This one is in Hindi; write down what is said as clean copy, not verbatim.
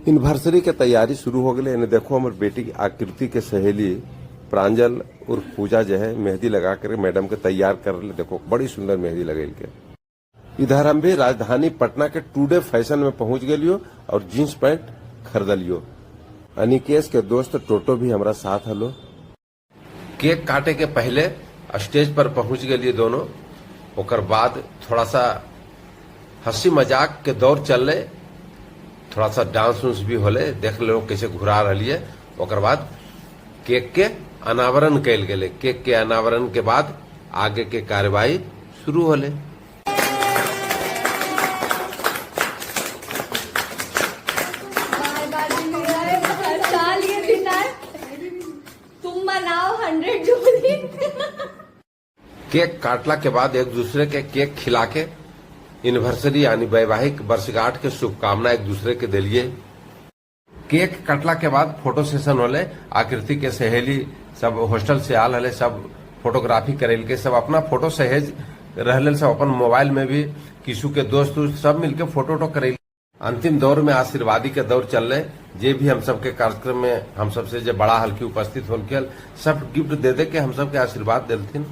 एनिवर्सरी के तैयारी शुरू हो गई। देखो हमारे बेटी की आकृति के सहेली प्रांजल और पूजा जो है मेहंदी लगा कर मैडम के तैयार कर ले। देखो बड़ी सुंदर मेहंदी लगेल के। इधर हम भी राजधानी पटना के टुडे फैशन में पहुंच गलियो और जींस पैंट खरीदलियो। अनिकेश के दोस्त टोटो भी हमारा साथ हलो। केक काटे के पहले स्टेज पर पहुंच गए दोनों। ओकर बाद थोड़ा सा हंसी मजाक के दौर चल रहे, थोड़ा सा डांस उन्स भी होले। देख लो कैसे घुरा रही है। ओकर बाद केक के अनावरण कैल गेले। केक के अनावरण के बाद आगे के कार्यवाही शुरू होले। तुम मनाओ 100 जोड़ी। केक काटला के बाद एक दूसरे के केक खिला के एनिवर्सरी यानी वैवाहिक वर्षगांठ के शुभकामना एक दूसरे के दिलिए। केक कटला के बाद फोटो सेशन होले। आकृति के सहेली सब हॉस्टल से आल हले, सब फोटोग्राफी करेल के सब अपना फोटो सहेज रहले। सब अपन मोबाइल में भी किसू के दोस्त सब मिलके फोटो वोटो करेल। अंतिम दौर में आशीर्वादी के दौर चल रहे। जे भी हम सबके कार्यक्रम में हम सबसे जो बड़ा हल्की उपस्थित होल सब गिफ्ट दे के हम सबके आशीर्वाद दिलथिन।